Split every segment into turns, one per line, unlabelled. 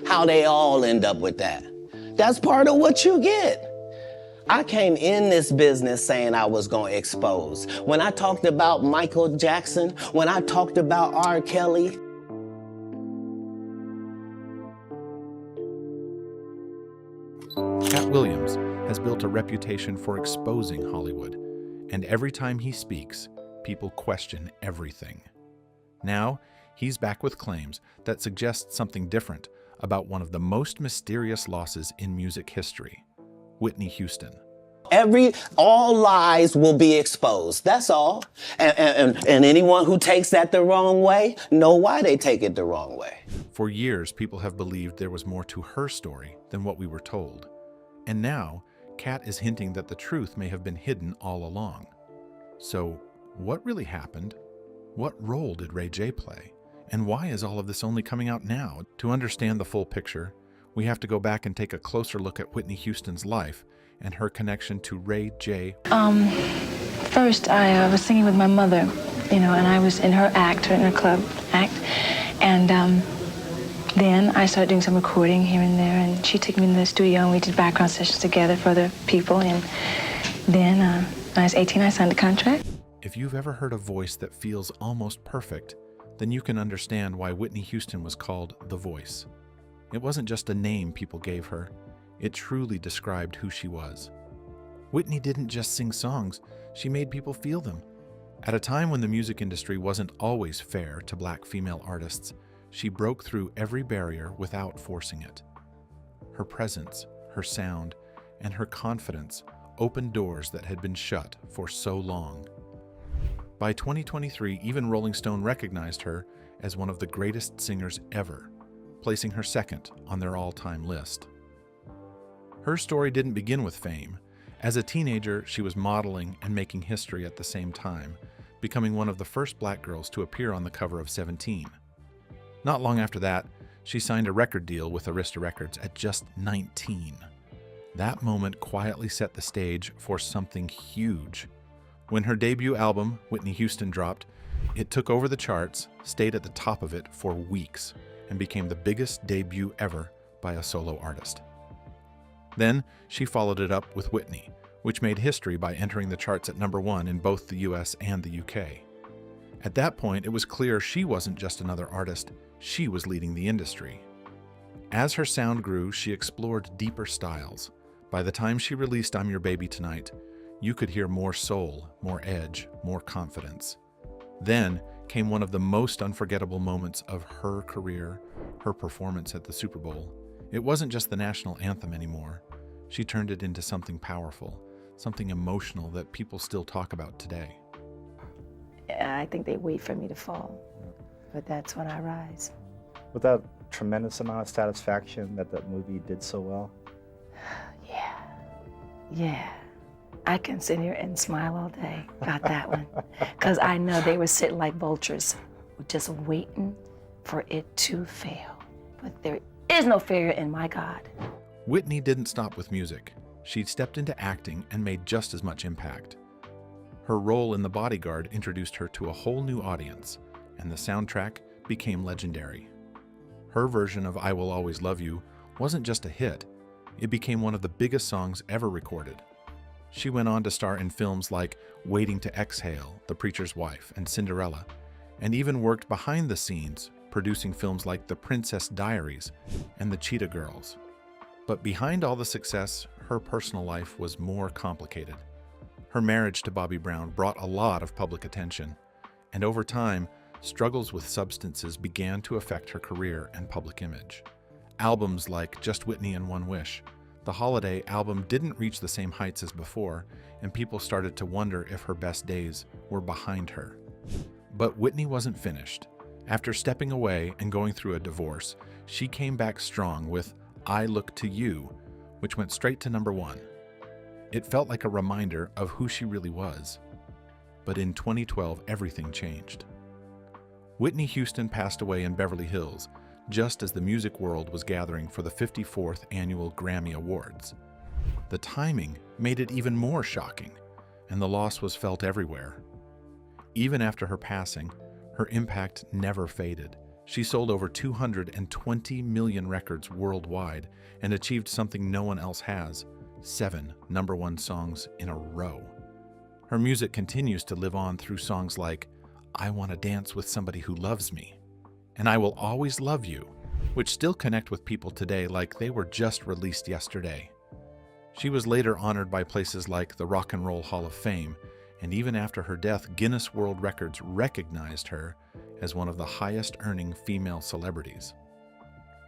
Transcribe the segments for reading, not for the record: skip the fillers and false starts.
how they all end up with that. That's part of what you get. I came in this business saying I was going to expose. When I talked about Michael Jackson, when I talked about R. Kelly,
Katt Williams has built a reputation for exposing Hollywood, and every time he speaks, people question everything. Now, he's back with claims that suggest something different about one of the most mysterious losses in music history, Whitney Houston.
all lies will be exposed. That's all. And anyone who takes that the wrong way, know why they take it the wrong way.
For years, people have believed there was more to her story than what we were told. And now, Katt is hinting that the truth may have been hidden all along. So, what really happened? What role did Ray J play? And why is all of this only coming out now? To understand the full picture, we have to go back and take a closer look at Whitney Houston's life and her connection to Ray J.
First, I was singing with my mother, and I was in her act, in her club act. And then I started doing some recording here and there, and she took me into the studio, and we did background sessions together for other people. And then, when I was 18, I signed a contract.
If you've ever heard a voice that feels almost perfect, then you can understand why Whitney Houston was called The Voice. It wasn't just a name people gave her. It truly described who she was. Whitney didn't just sing songs, she made people feel them. At a time when the music industry wasn't always fair to black female artists, she broke through every barrier without forcing it. Her presence, her sound, and her confidence opened doors that had been shut for so long. By 2023, even Rolling Stone recognized her as one of the greatest singers ever, placing her second on their all-time list. Her story didn't begin with fame. As a teenager, she was modeling and making history at the same time, becoming one of the first black girls to appear on the cover of 17. Not long after that, she signed a record deal with Arista Records at just 19. That moment quietly set the stage for something huge. When her debut album, Whitney Houston, dropped, it took over the charts, stayed at the top of it for weeks, and became the biggest debut ever by a solo artist. Then, she followed it up with Whitney, which made history by entering the charts at #1 in both the US and the UK. At that point, it was clear she wasn't just another artist, she was leading the industry. As her sound grew, she explored deeper styles. By the time she released I'm Your Baby Tonight, you could hear more soul, more edge, more confidence. Then came one of the most unforgettable moments of her career, her performance at the Super Bowl. It wasn't just the national anthem anymore. She turned it into something powerful, something emotional that people still talk about today.
I think they wait for me to fall, but that's when I rise.
With that tremendous amount of satisfaction that that movie did so well?
Yeah. I can sit here and smile all day about that one, because I know they were sitting like vultures, just waiting for it to fail. But there is no failure in my God.
Whitney didn't stop with music. She stepped into acting and made just as much impact. Her role in The Bodyguard introduced her to a whole new audience, and the soundtrack became legendary. Her version of I Will Always Love You wasn't just a hit, it became one of the biggest songs ever recorded. She went on to star in films like Waiting to Exhale, The Preacher's Wife, and Cinderella, and even worked behind the scenes, producing films like The Princess Diaries and The Cheetah Girls. But behind all the success, her personal life was more complicated. Her marriage to Bobby Brown brought a lot of public attention, and over time, struggles with substances began to affect her career and public image. Albums like Just Whitney and One Wish, the Holiday album, didn't reach the same heights as before, and people started to wonder if her best days were behind her. But Whitney wasn't finished. After stepping away and going through a divorce, she came back strong with I Look to You, which went straight to #1. It felt like a reminder of who she really was. But in 2012, everything changed. Whitney Houston passed away in Beverly Hills, just as the music world was gathering for the 54th annual Grammy Awards. The timing made it even more shocking, and the loss was felt everywhere. Even after her passing, her impact never faded, She sold over 220 million records worldwide and achieved something no one else has: 7 #1 songs in a row. Her music continues to live on through songs like I Want to Dance with Somebody Who Loves Me and I Will Always Love You, which still connect with people today like they were just released yesterday. She was later honored by places like the Rock and Roll Hall of Fame, and even after her death, Guinness World Records recognized her as one of the highest-earning female celebrities.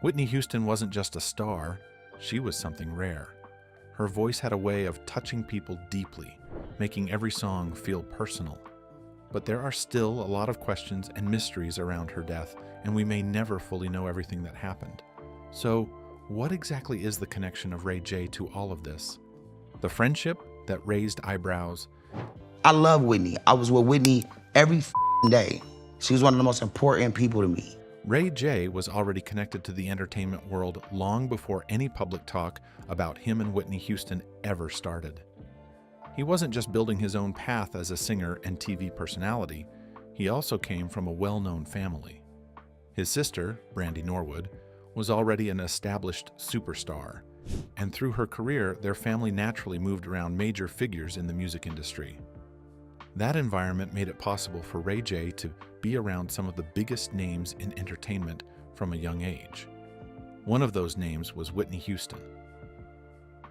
Whitney Houston wasn't just a star, she was something rare. Her voice had a way of touching people deeply, making every song feel personal. But there are still a lot of questions and mysteries around her death, and we may never fully know everything that happened. So, what exactly is the connection of Ray J to all of this? The friendship that raised eyebrows.
I love Whitney. I was with Whitney every day. She was one of the most important people to me.
Ray J was already connected to the entertainment world long before any public talk about him and Whitney Houston ever started. He wasn't just building his own path as a singer and TV personality, he also came from a well-known family. His sister, Brandy Norwood, was already an established superstar, and through her career, their family naturally moved around major figures in the music industry. That environment made it possible for Ray J to be around some of the biggest names in entertainment from a young age. One of those names was Whitney Houston.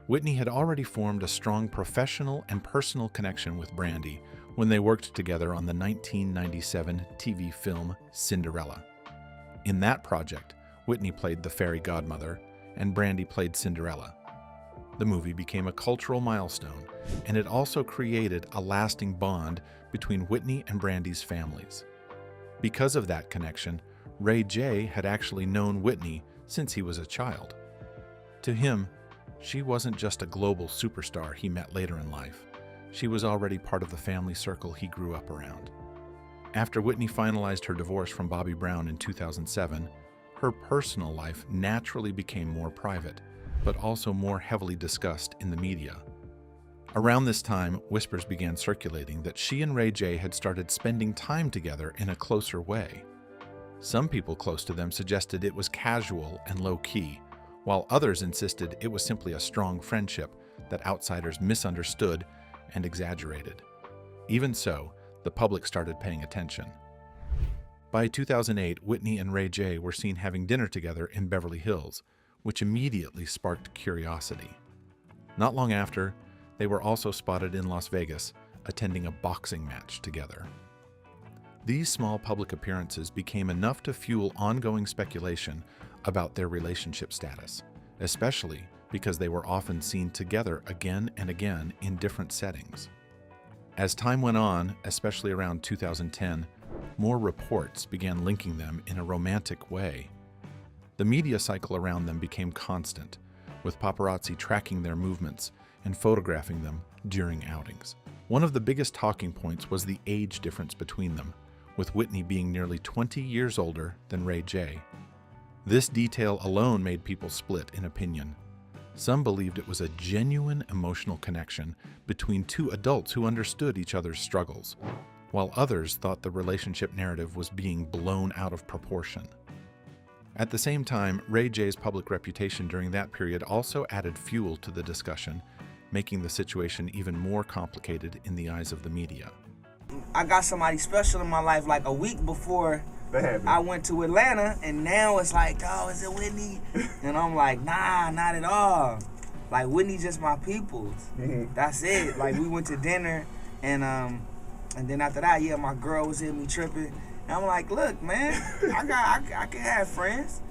Whitney had already formed a strong professional and personal connection with Brandy when they worked together on the 1997 TV film Cinderella. In that project, Whitney played the fairy godmother, and Brandy played Cinderella. The movie became a cultural milestone, and it also created a lasting bond between Whitney and Brandy's families. Because of that connection, Ray J had actually known Whitney since he was a child. To him, she wasn't just a global superstar he met later in life. She was already part of the family circle he grew up around. After Whitney finalized her divorce from Bobby Brown in 2007, her personal life naturally became more private, but also more heavily discussed in the media. Around this time, whispers began circulating that she and Ray J had started spending time together in a closer way. Some people close to them suggested it was casual and low-key, while others insisted it was simply a strong friendship that outsiders misunderstood and exaggerated. Even so, the public started paying attention. By 2008, Whitney and Ray J were seen having dinner together in Beverly Hills, which immediately sparked curiosity. Not long after, they were also spotted in Las Vegas, attending a boxing match together. These small public appearances became enough to fuel ongoing speculation about their relationship status, especially because they were often seen together again and again in different settings. As time went on, especially around 2010, more reports began linking them in a romantic way. The media cycle around them became constant, with paparazzi tracking their movements and photographing them during outings. One of the biggest talking points was the age difference between them, with Whitney being nearly 20 years older than Ray J. This detail alone made people split in opinion. Some believed it was a genuine emotional connection between two adults who understood each other's struggles, while others thought the relationship narrative was being blown out of proportion. At the same time, Ray J's public reputation during that period also added fuel to the discussion, making the situation even more complicated in the eyes of the media.
I got somebody special in my life like a week before I went to Atlanta, and now it's like, oh, is it Whitney? And I'm like, nah, not at all. Like, Whitney just my peoples. That's it. Like, we went to dinner, and then after that, yeah, my girl was in me tripping. And I'm like, look, man, I can have friends.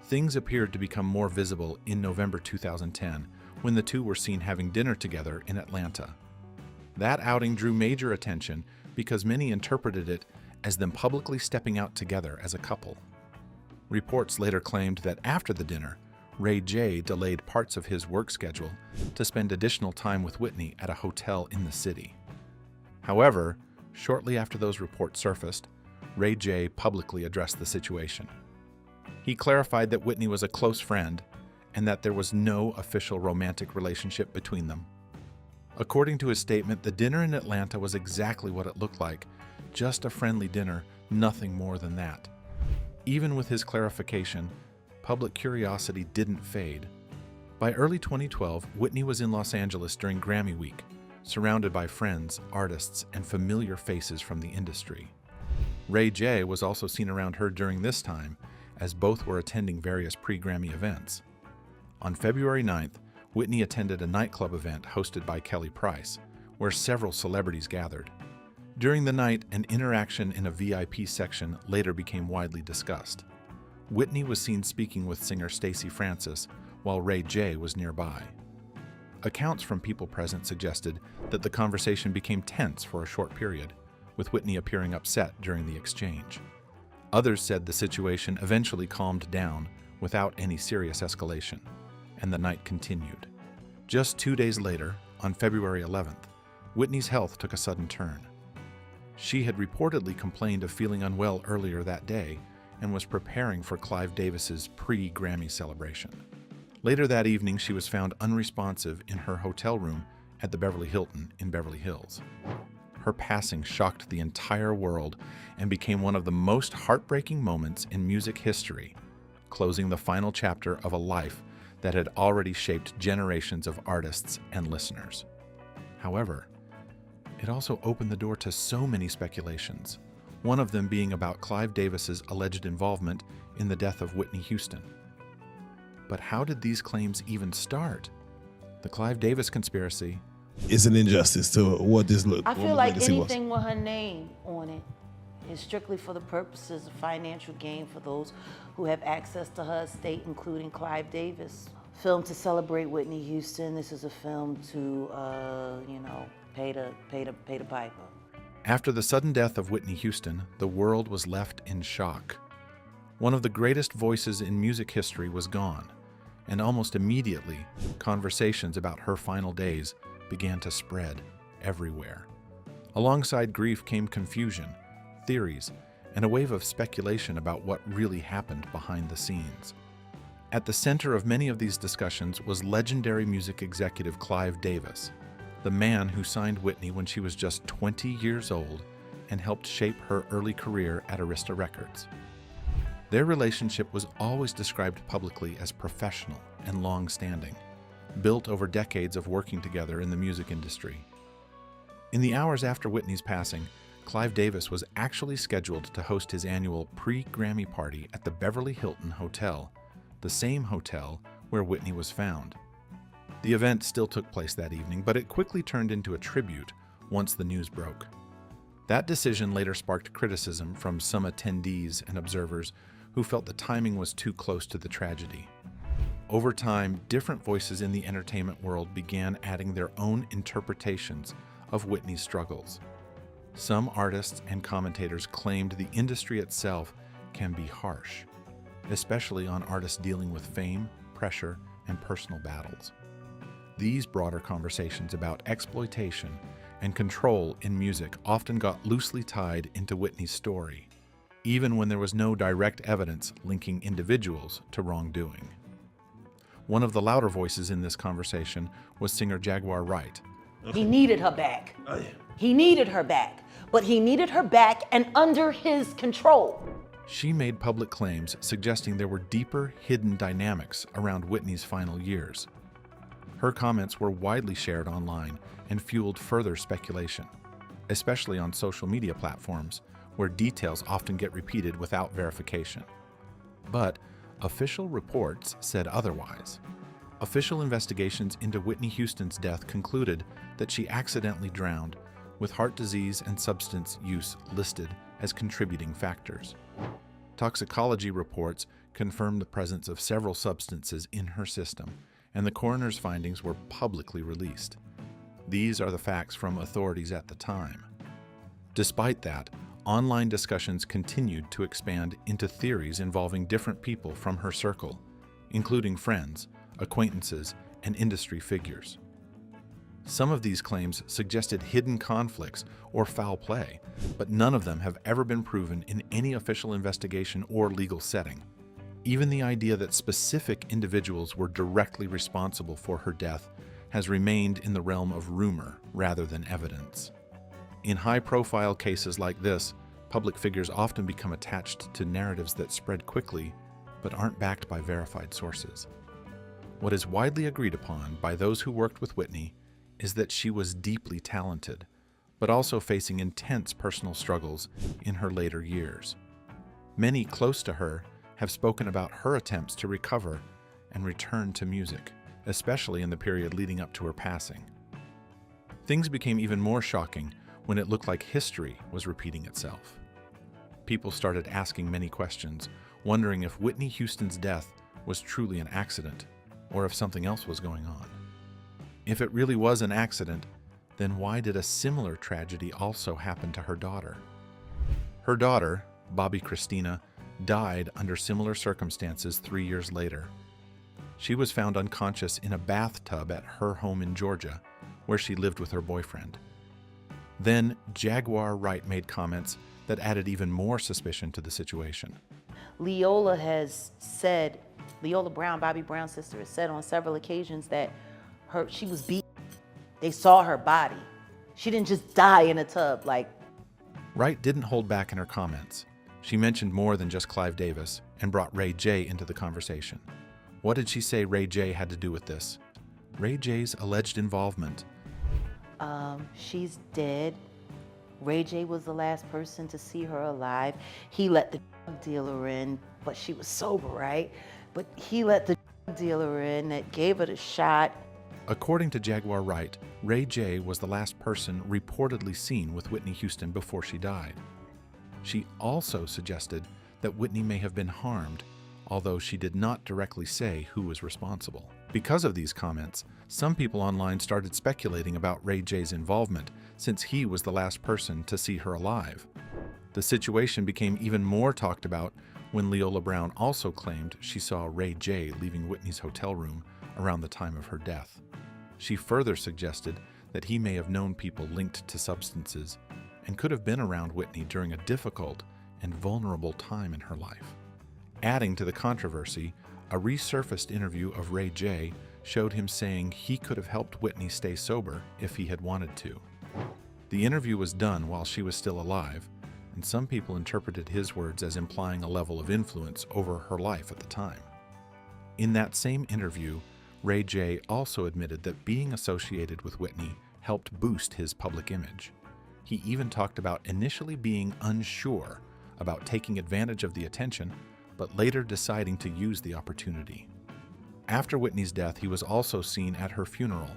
Things appeared to become more visible in November 2010, when the two were seen having dinner together in Atlanta. That outing drew major attention because many interpreted it as them publicly stepping out together as a couple. Reports later claimed that after the dinner, Ray J delayed parts of his work schedule to spend additional time with Whitney at a hotel in the city. However, shortly after those reports surfaced, Ray J publicly addressed the situation. He clarified that Whitney was a close friend and that there was no official romantic relationship between them. According to his statement, the dinner in Atlanta was exactly what it looked like, just a friendly dinner, nothing more than that. even with his clarification, public curiosity didn't fade. By early 2012, Whitney was in Los Angeles during Grammy Week, surrounded by friends, artists, and familiar faces from the industry. Ray J was also seen around her during this time, as both were attending various pre-Grammy events. On February 9th, Whitney attended a nightclub event hosted by Kelly Price, where several celebrities gathered. During the night, an interaction in a VIP section later became widely discussed. Whitney was seen speaking with singer Stacey Francis, while Ray J was nearby. Accounts from people present suggested that the conversation became tense for a short period, with Whitney appearing upset during the exchange. Others said the situation eventually calmed down without any serious escalation, and the night continued. Just 2 days later, on February 11th, Whitney's health took a sudden turn. She had reportedly complained of feeling unwell earlier that day and was preparing for Clive Davis's pre-Grammy celebration. Later that evening, she was found unresponsive in her hotel room at the Beverly Hilton in Beverly Hills. Her passing shocked the entire world and became one of the most heartbreaking moments in music history, closing the final chapter of a life that had already shaped generations of artists and listeners. However, it also opened the door to so many speculations, one of them being about Clive Davis's alleged involvement in the death of Whitney Houston. But how did these claims even start? The Clive Davis conspiracy.
It's an injustice to what this looked.
I feel like anything with her name on it is strictly for the purposes of financial gain for those who have access to her estate, including Clive Davis. Film to celebrate Whitney Houston. This is a film to, pay the piper.
After the sudden death of Whitney Houston, the world was left in shock. One of the greatest voices in music history was gone, and almost immediately, conversations about her final days began to spread everywhere. Alongside grief came confusion, theories, and a wave of speculation about what really happened behind the scenes. At the center of many of these discussions was legendary music executive Clive Davis, the man who signed Whitney when she was just 20 years old and helped shape her early career at Arista Records. Their relationship was always described publicly as professional and long-standing, built over decades of working together in the music industry. In the hours after Whitney's passing, Clive Davis was actually scheduled to host his annual pre-Grammy party at the Beverly Hilton Hotel, the same hotel where Whitney was found. The event still took place that evening, but it quickly turned into a tribute once the news broke. That decision later sparked criticism from some attendees and observers who felt the timing was too close to the tragedy. Over time, different voices in the entertainment world began adding their own interpretations of Whitney's struggles. Some artists and commentators claimed the industry itself can be harsh, especially on artists dealing with fame, pressure, and personal battles. These broader conversations about exploitation and control in music often got loosely tied into Whitney's story, even when there was no direct evidence linking individuals to wrongdoing. One of the louder voices in this conversation was singer Jaguar Wright.
He needed her back.
Oh, yeah.
He needed her back, but he needed her back and under his control.
She made public claims suggesting there were deeper, hidden dynamics around Whitney's final years. Her comments were widely shared online and fueled further speculation, especially on social media platforms where details often get repeated without verification. But official reports said otherwise. Official investigations into Whitney Houston's death concluded that she accidentally drowned, with heart disease and substance use listed as contributing factors. Toxicology reports confirmed the presence of several substances in her system, and the coroner's findings were publicly released. These are the facts from authorities at the time. Despite that, online discussions continued to expand into theories involving different people from her circle, including friends, acquaintances, and industry figures. Some of these claims suggested hidden conflicts or foul play, but none of them have ever been proven in any official investigation or legal setting. Even the idea that specific individuals were directly responsible for her death has remained in the realm of rumor rather than evidence. In high-profile cases like this, public figures often become attached to narratives that spread quickly but aren't backed by verified sources. What is widely agreed upon by those who worked with Whitney is that she was deeply talented, but also facing intense personal struggles in her later years. Many close to her have spoken about her attempts to recover and return to music, especially in the period leading up to her passing. Things became even more shocking when it looked like history was repeating itself. People started asking many questions, wondering if Whitney Houston's death was truly an accident or if something else was going on. If it really was an accident, then why did a similar tragedy also happen to her daughter? Her daughter, Bobby Christina, died under similar circumstances 3 years later. She was found unconscious in a bathtub at her home in Georgia, where she lived with her boyfriend. Then Jaguar Wright made comments that added even more suspicion to the situation.
Leola Brown, Bobby Brown's sister, has said on several occasions that she was beaten. They saw her body. She didn't just die in a tub.
Wright didn't hold back in her comments. She mentioned more than just Clive Davis and brought Ray J into the conversation. What did she say Ray J had to do with this? Ray J's alleged involvement.
She's dead. Ray J was the last person to see her alive. He let the drug dealer in, but she was sober, right? But he let the drug dealer in that gave her the shot.
According to Jaguar Wright, Ray J was the last person reportedly seen with Whitney Houston before she died. She also suggested that Whitney may have been harmed, although she did not directly say who was responsible. Because of these comments, some people online started speculating about Ray J's involvement, since he was the last person to see her alive. The situation became even more talked about when Leola Brown also claimed she saw Ray J leaving Whitney's hotel room around the time of her death. She further suggested that he may have known people linked to substances and could have been around Whitney during a difficult and vulnerable time in her life. Adding to the controversy, a resurfaced interview of Ray J showed him saying he could have helped Whitney stay sober if he had wanted to. The interview was done while she was still alive, and some people interpreted his words as implying a level of influence over her life at the time. In that same interview, Ray J also admitted that being associated with Whitney helped boost his public image. He even talked about initially being unsure about taking advantage of the attention, but later deciding to use the opportunity. After Whitney's death, he was also seen at her funeral,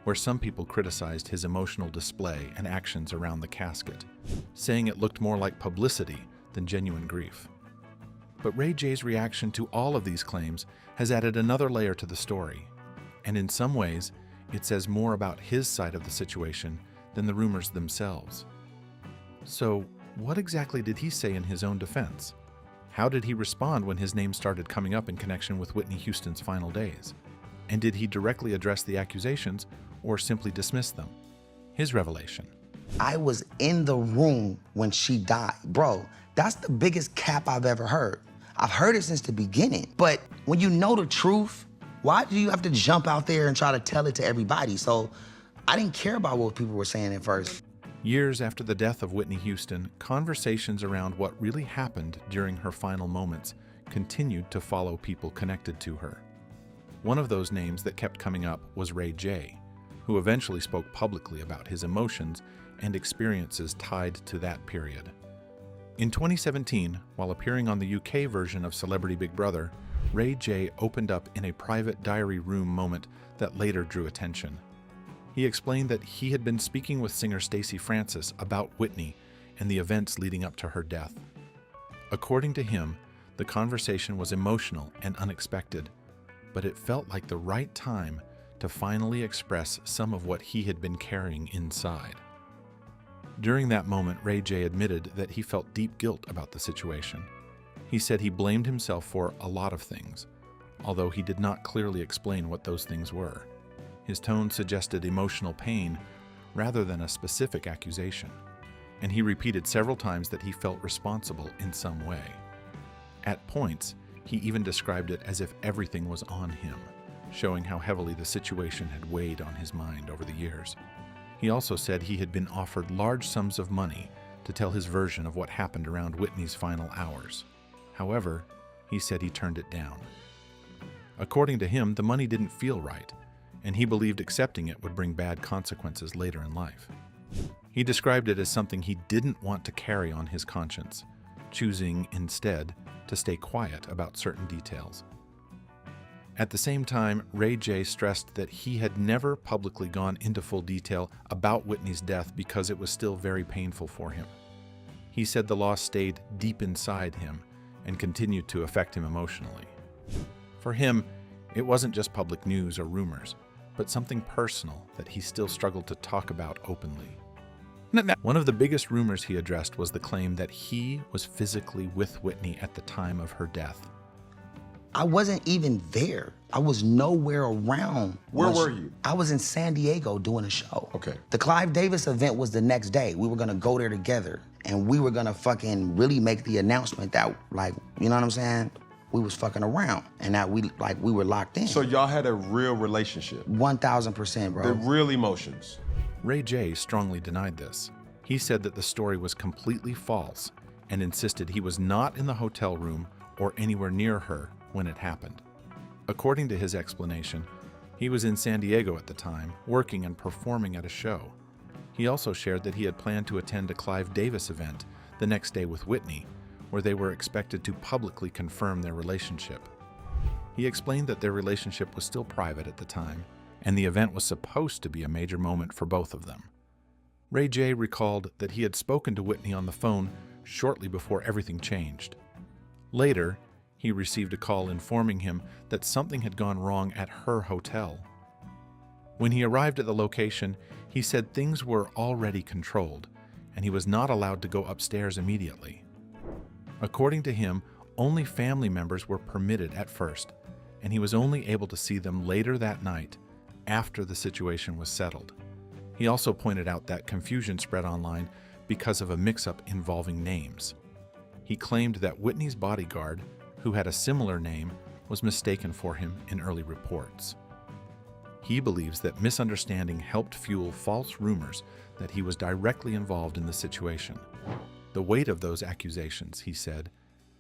where some people criticized his emotional display and actions around the casket, saying it looked more like publicity than genuine grief. But Ray J's reaction to all of these claims has added another layer to the story, and in some ways, it says more about his side of the situation than the rumors themselves. So, what exactly did he say in his own defense? How did he respond when his name started coming up in connection with Whitney Houston's final days? And did he directly address the accusations or simply dismiss them? His revelation.
I was in the room when she died. Bro, that's the biggest cap I've ever heard. I've heard it since the beginning. But when you know the truth, why do you have to jump out there and try to tell it to everybody? So I didn't care about what people were saying at first.
Years after the death of Whitney Houston, conversations around what really happened during her final moments continued to follow people connected to her. One of those names that kept coming up was Ray J, who eventually spoke publicly about his emotions and experiences tied to that period. In 2017, while appearing on the UK version of Celebrity Big Brother, Ray J opened up in a private diary room moment that later drew attention. He explained that he had been speaking with singer Stacey Francis about Whitney and the events leading up to her death. According to him, the conversation was emotional and unexpected, but it felt like the right time to finally express some of what he had been carrying inside. During that moment, Ray J admitted that he felt deep guilt about the situation. He said he blamed himself for a lot of things, although he did not clearly explain what those things were. His tone suggested emotional pain rather than a specific accusation, and he repeated several times that he felt responsible in some way. At points, he even described it as if everything was on him, showing how heavily the situation had weighed on his mind over the years. He also said he had been offered large sums of money to tell his version of what happened around Whitney's final hours. However, he said he turned it down. According to him, the money didn't feel right, and he believed accepting it would bring bad consequences later in life. He described it as something he didn't want to carry on his conscience, choosing instead to stay quiet about certain details. At the same time, Ray J stressed that he had never publicly gone into full detail about Whitney's death because it was still very painful for him. He said the loss stayed deep inside him and continued to affect him emotionally. For him, it wasn't just public news or rumors, but something personal that he still struggled to talk about openly. One of the biggest rumors he addressed was the claim that he was physically with Whitney at the time of her death.
I wasn't even there. I was nowhere around.
Where were you?
I was in San Diego doing a show.
Okay.
The Clive Davis event was the next day. We were gonna go there together, and we were gonna fucking really make the announcement that, like, you know what I'm saying? We was fucking around, and that we were locked in.
So y'all had a real relationship?
1000%, bro.
The real emotions?
Ray J strongly denied this. He said that the story was completely false and insisted he was not in the hotel room or anywhere near her when it happened. According to his explanation, he was in San Diego at the time, working and performing at a show. He also shared that he had planned to attend a Clive Davis event the next day with Whitney, where they were expected to publicly confirm their relationship. He explained that their relationship was still private at the time, and the event was supposed to be a major moment for both of them. Ray J recalled that he had spoken to Whitney on the phone shortly before everything changed. Later, he received a call informing him that something had gone wrong at her hotel. When he arrived at the location, he said things were already controlled, and he was not allowed to go upstairs immediately. According to him, only family members were permitted at first, and he was only able to see them later that night, after the situation was settled. He also pointed out that confusion spread online because of a mix-up involving names. He claimed that Whitney's bodyguard, who had a similar name, was mistaken for him in early reports. He believes that misunderstanding helped fuel false rumors that he was directly involved in the situation. The weight of those accusations, he said,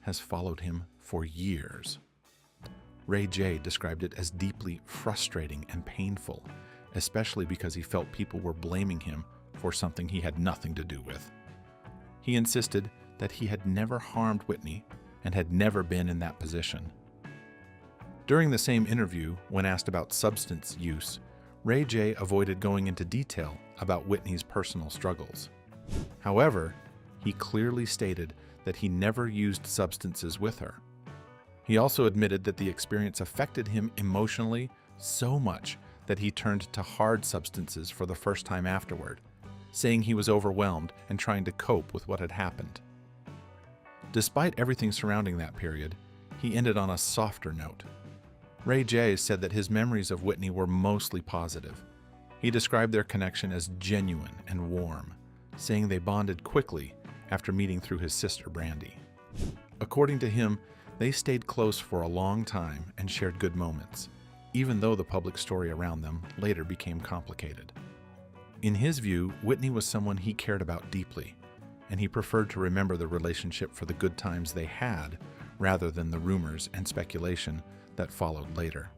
has followed him for years. Ray J described it as deeply frustrating and painful, especially because he felt people were blaming him for something he had nothing to do with. He insisted that he had never harmed Whitney and had never been in that position. During the same interview, when asked about substance use, Ray J avoided going into detail about Whitney's personal struggles. However, he clearly stated that he never used substances with her. He also admitted that the experience affected him emotionally so much that he turned to hard substances for the first time afterward, saying he was overwhelmed and trying to cope with what had happened. Despite everything surrounding that period, he ended on a softer note. Ray J said that his memories of Whitney were mostly positive. He described their connection as genuine and warm, saying they bonded quickly after meeting through his sister Brandy. According to him, they stayed close for a long time and shared good moments, even though the public story around them later became complicated. In his view, Whitney was someone he cared about deeply, and he preferred to remember the relationship for the good times they had rather than the rumors and speculation that followed later.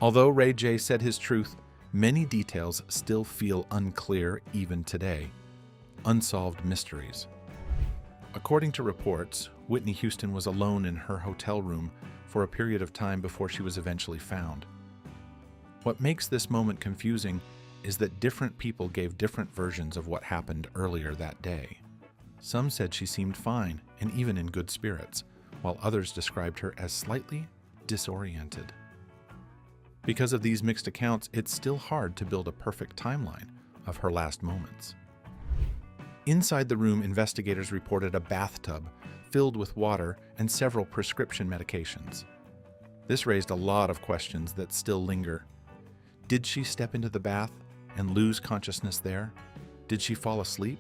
Although Ray J said his truth, many details still feel unclear even today. Unsolved mysteries. According to reports, Whitney Houston was alone in her hotel room for a period of time before she was eventually found. What makes this moment confusing is that different people gave different versions of what happened earlier that day. Some said she seemed fine and even in good spirits, while others described her as slightly disoriented. Because of these mixed accounts, it's still hard to build a perfect timeline of her last moments. Inside the room, investigators reported a bathtub filled with water and several prescription medications. This raised a lot of questions that still linger. Did she step into the bath and lose consciousness there? Did she fall asleep?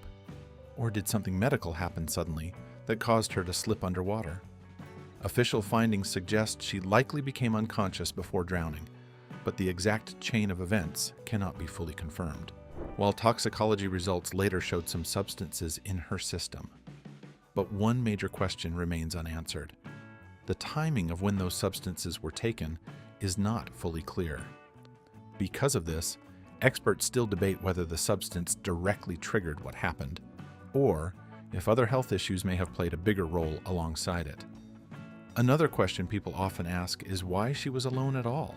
Or did something medical happen suddenly that caused her to slip underwater? Official findings suggest she likely became unconscious before drowning, but the exact chain of events cannot be fully confirmed. while toxicology results later showed some substances in her system. But one major question remains unanswered. The timing of when those substances were taken is not fully clear. Because of this, experts still debate whether the substance directly triggered what happened, or if other health issues may have played a bigger role alongside it. Another question people often ask is why she was alone at all.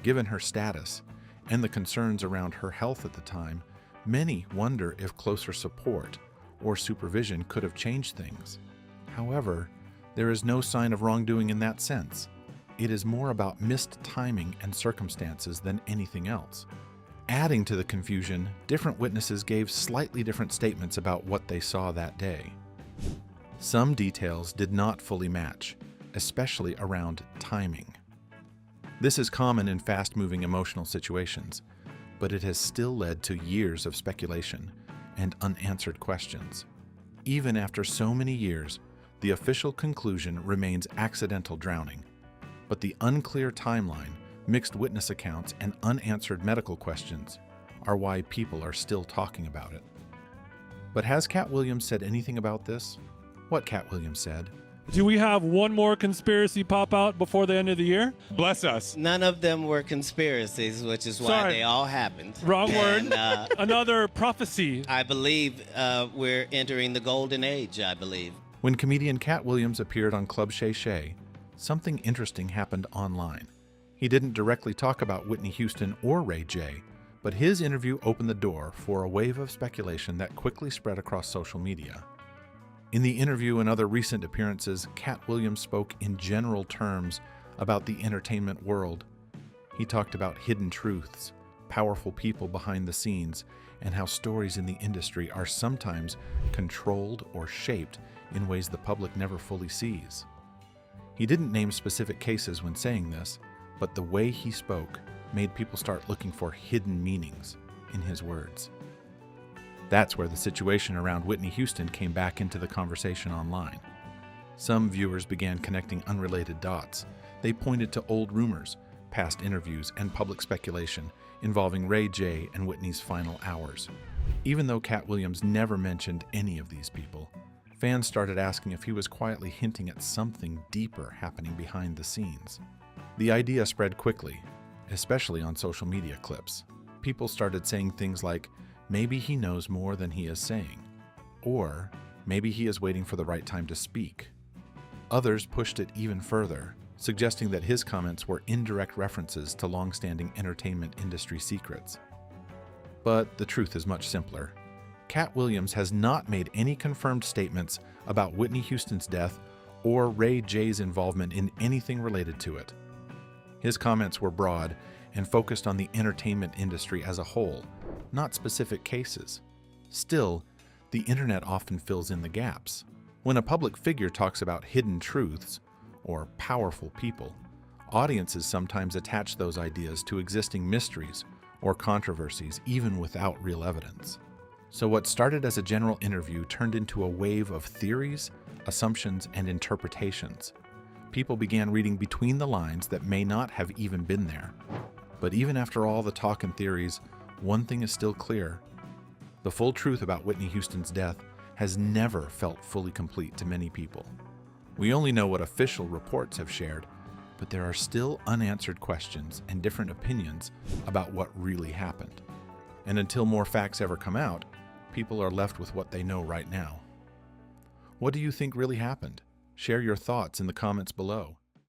Given her status and the concerns around her health at the time, many wonder if closer support or supervision could have changed things. However, there is no sign of wrongdoing in that sense. It is more about missed timing and circumstances than anything else. Adding to the confusion, different witnesses gave slightly different statements about what they saw that day. Some details did not fully match, especially around timing. This is common in fast-moving emotional situations, but it has still led to years of speculation and unanswered questions. Even after so many years, the official conclusion remains accidental drowning, but the unclear timeline, mixed witness accounts, and unanswered medical questions are why people are still talking about it. But has Katt Williams said anything about this? What Katt Williams said:
Do we have one more conspiracy pop out before the end of the year?
Bless us.
None of them were conspiracies, which is why they all happened.
Wrong word. Another prophecy.
I believe we're entering the golden age, I believe.
When comedian Katt Williams appeared on Club Shay Shay, something interesting happened online. He didn't directly talk about Whitney Houston or Ray J, but his interview opened the door for a wave of speculation that quickly spread across social media. In the interview and other recent appearances, Katt Williams spoke in general terms about the entertainment world. He talked about hidden truths, powerful people behind the scenes, and how stories in the industry are sometimes controlled or shaped in ways the public never fully sees. He didn't name specific cases when saying this, but the way he spoke made people start looking for hidden meanings in his words. That's where the situation around Whitney Houston came back into the conversation online. Some viewers began connecting unrelated dots. They pointed to old rumors, past interviews, and public speculation involving Ray J and Whitney's final hours. Even though Katt Williams never mentioned any of these people, fans started asking if he was quietly hinting at something deeper happening behind the scenes. The idea spread quickly, especially on social media clips. People started saying things like, maybe he knows more than he is saying, or maybe he is waiting for the right time to speak. Others pushed it even further, suggesting that his comments were indirect references to long-standing entertainment industry secrets. But the truth is much simpler. Katt Williams has not made any confirmed statements about Whitney Houston's death or Ray J's involvement in anything related to it. His comments were broad and focused on the entertainment industry as a whole, not specific cases. Still, the internet often fills in the gaps. When a public figure talks about hidden truths or powerful people, audiences sometimes attach those ideas to existing mysteries or controversies even without real evidence. So what started as a general interview turned into a wave of theories, assumptions, and interpretations. People began reading between the lines that may not have even been there. But even after all the talk and theories, one thing is still clear. The full truth about Whitney Houston's death has never felt fully complete to many people. We only know what official reports have shared, but there are still unanswered questions and different opinions about what really happened. And until more facts ever come out, people are left with what they know right now. What do you think really happened? Share your thoughts in the comments below.